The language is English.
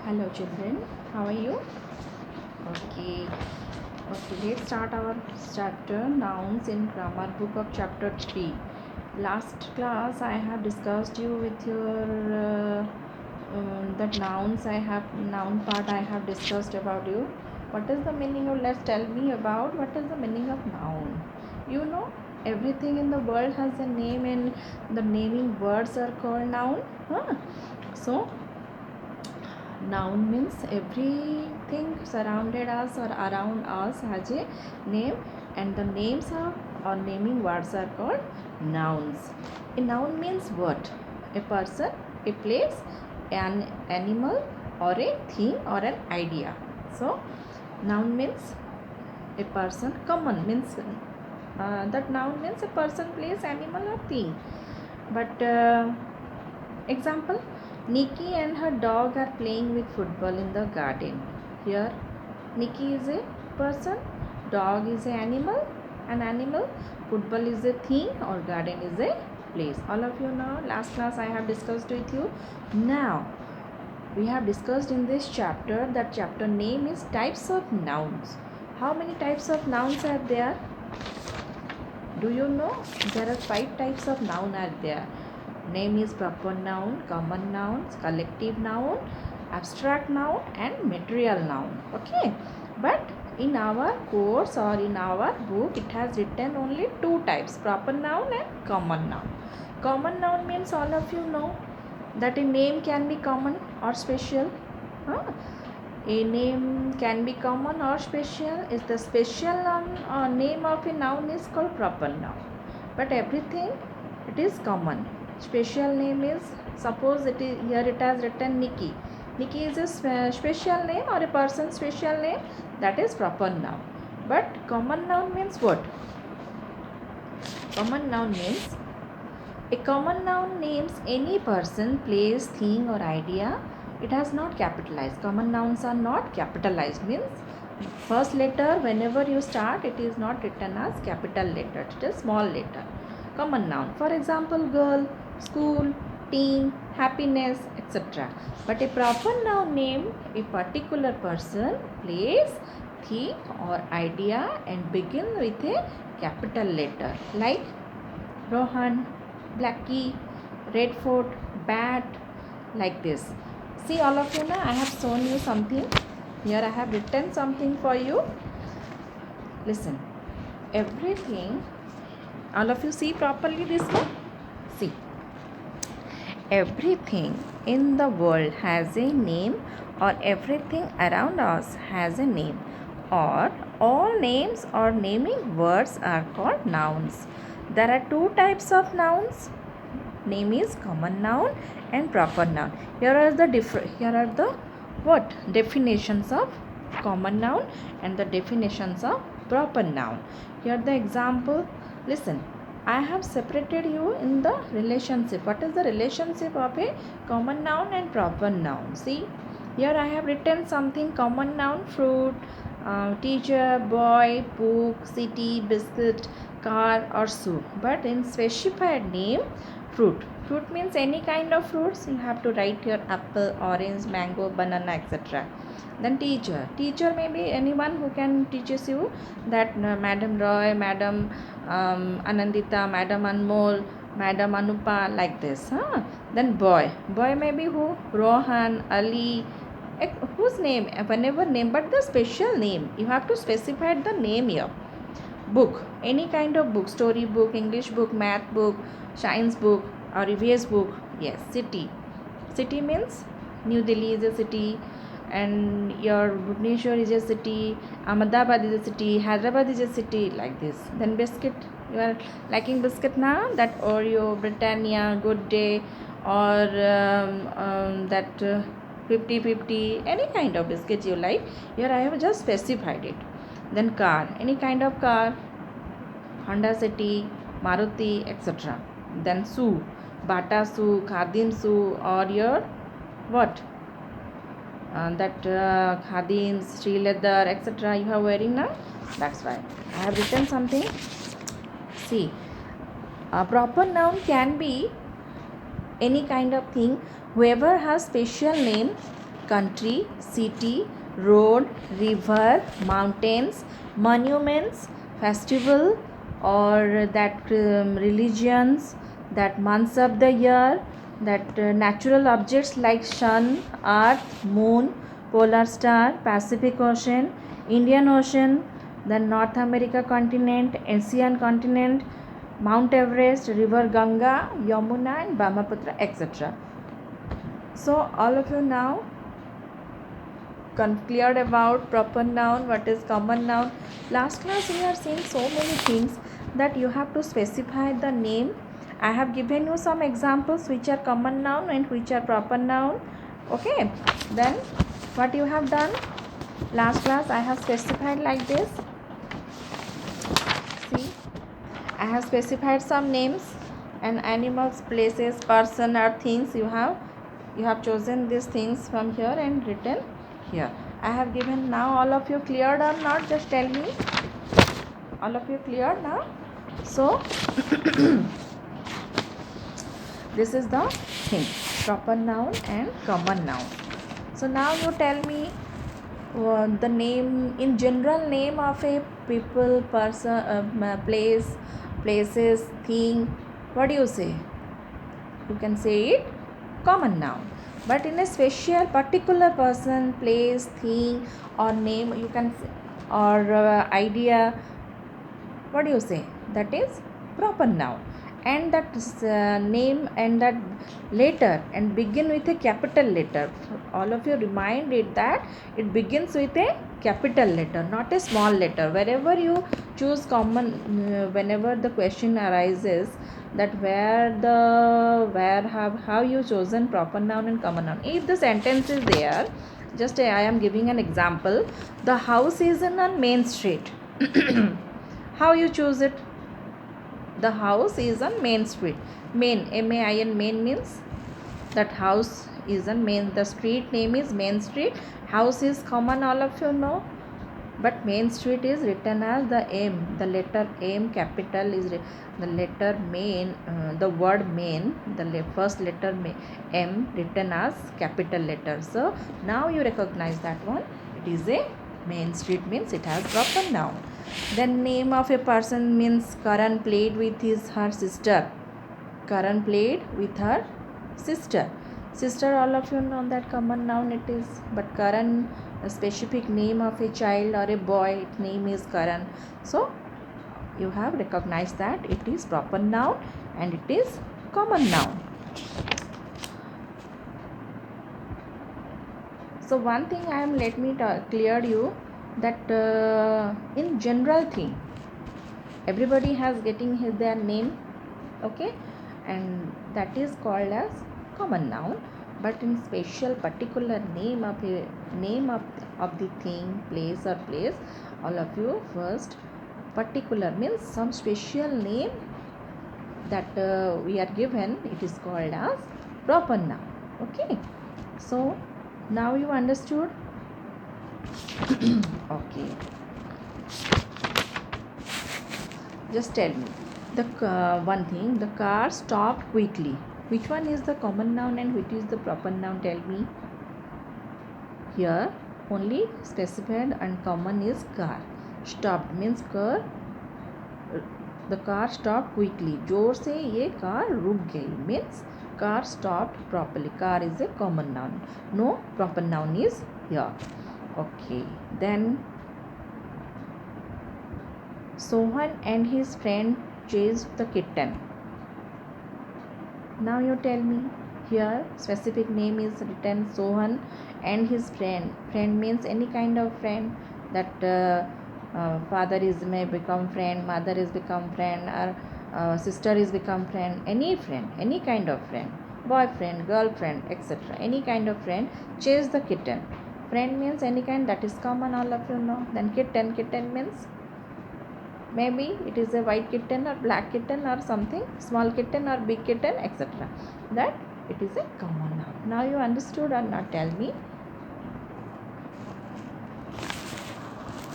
Hello children, how are you? Okay, let's start our chapter nouns in grammar book of chapter 3. Last class I have discussed you with your that nouns I have noun part I have discussed about you. What is the meaning of, let's tell me about what is the meaning of noun. You know, everything in the world has a name and the naming words are called noun. So noun means everything surrounded us or around us has a name, and the names of or naming words are called nouns. A noun means what? A person, a place, an animal, or a thing or an idea. So noun means a person. Common means that noun means a person, place, animal, or thing. But example, Nikki and her dog are playing with football in the garden. Here, Nikki is a person, dog is an animal, football is a thing, or garden is a place. All of you know, last class I have discussed with you. Now, we have discussed in this chapter, that chapter name is types of nouns. How many types of nouns are there? Do you know? There are 5 types of noun are there. Name is proper noun, common nouns, collective noun, abstract noun, and material noun. Okay, but in our course or in our book it has written only 2 types, proper noun and common noun. Common noun means all of you know that a name can be common or special. Huh? A name can be common or special. Is the special name of a noun is called proper noun. But everything it is common. Special name is, suppose it is here it has written Nikki. Nikki is a special name or a person's special name, that is proper noun. But common noun means what? Common noun means a common noun names any person, place, thing, or idea. It has not capitalized. Common nouns are not capitalized. Means first letter whenever you start, it is not written as capital letter. It is small letter. Common noun. For example, girl, school, team, happiness, etc. But a proper noun name a particular person, place, thing, or idea and begin with a capital letter, like Rohan, Blackie, Red Fort, Bat, like this. See, all of you now, I have shown you something. Here I have written something for you. Listen, everything, all of you see properly this one? See, everything in the world has a name, or everything around us has a name, or all names or naming words are called nouns. There are 2 types of nouns. Name is common noun and proper noun. Here are the what definitions of common noun and the definitions of proper noun. Here the example. Listen, I have separated you in the relationship. What is the relationship of a common noun and proper noun? See, here I have written something common noun: fruit, teacher, boy, book, city, biscuit, car, or shoe. But in specified name, fruit. Fruit means any kind of fruits. You have to write your apple, orange, mango, banana, etc. Then teacher. Teacher may be anyone who can teaches you, that Madam Roy, Madam Anandita, Madam Anmol, Madam Anupa, like this. Huh? Then boy. Boy may be who? Rohan, Ali, whose name? Whenever name, but the special name. You have to specify the name here. Book. Any kind of book. Story book, English book, math book, science book, or EVS book. Yes. City. City means New Delhi is a city, and your Bhubaneswar is a city, Ahmedabad is a city, Hyderabad is a city, like this. Then biscuit, you are liking biscuit now, that Oreo, Britannia, Good Day, or that 50-50, any kind of biscuit you like. Here I have just specified it. Then car, any kind of car, Honda City, Maruti, etc. Then shoe, Bata shoe, Khadim shoe, or your what? That khadims, Sri leather, etc. you have wearing now. That's why I have written something. See, a proper noun can be any kind of thing. Whoever has special name country, city, road, river, mountains, monuments, festival, or that religions, that months of the year, that natural objects like sun, earth, moon, polar star, Pacific Ocean, Indian Ocean, the North America continent, Asian continent, Mount Everest, River Ganga, Yamuna, and Brahmaputra, etc. So all of you now cleared about proper noun, what is common noun. Last class we are seeing so many things that you have to specify the name. I have given you some examples which are common noun and which are proper noun. Okay, then what you have done last class, I have specified like this. See, I have specified some names and animals, places, person or things. You have chosen these things from here and written here. I have given. Now all of you cleared or not? Just tell me. All of you cleared now? So this is the thing, proper noun and common noun. So now you tell me the name, in general name of a people, person, place, places, thing. What do you say? You can say it common noun. But in a special particular person, place, thing, or name, you can say, or idea, what do you say? That is proper noun. And that name and that letter and begin with a capital letter. All of you remind it that it begins with a capital letter, not a small letter. Wherever you choose common, whenever the question arises that how you chosen proper noun and common noun. If the sentence is there, just I am giving an example. The house is in a main street. How you choose it? The house is on main street. Main, M-A-I-N, main means that house is on main. The street name is main street. House is common, all of you know. But main street is written as the M. The letter M capital is the letter main. The word main, the first letter M written as capital letter. So now you recognize that one. It is a main street, means it has proper noun. Then name of a person means Karan played with her sister. Karan played with her sister. Sister, all of you know that common noun it is. But Karan, a specific name of a child or a boy, its name is Karan. So you have recognized that it is proper noun and it is common noun. So one thing let me clear you that in general thing everybody has getting their name, okay, and that is called as common noun. But in special particular name of the thing, place or place, all of you first, particular means some special name that we are given, it is called as proper noun. Okay, so now you understood. Okay, just tell me the one thing, the car stopped quickly. Which one is the common noun and which is the proper noun? Tell me. Here only specified and common is car. Stopped means car, the car stopped quickly. जोर से ये car रुक गई means car stopped properly. Car is a common noun. No proper noun is here. Okay, then Sohan and his friend chased the kitten. Now you tell me. Here specific name is written Sohan and his friend. Friend means any kind of friend, that father is may become friend, mother is become friend, or sister is become friend. Any friend, any kind of friend, boyfriend, girlfriend, etc. Any kind of friend chase the kitten. Friend means any kind, that is common, all of you know. Then kitten means maybe it is a white kitten or black kitten or something, small kitten or big kitten, etc. That it is a common noun. Now you understood or not? Tell me.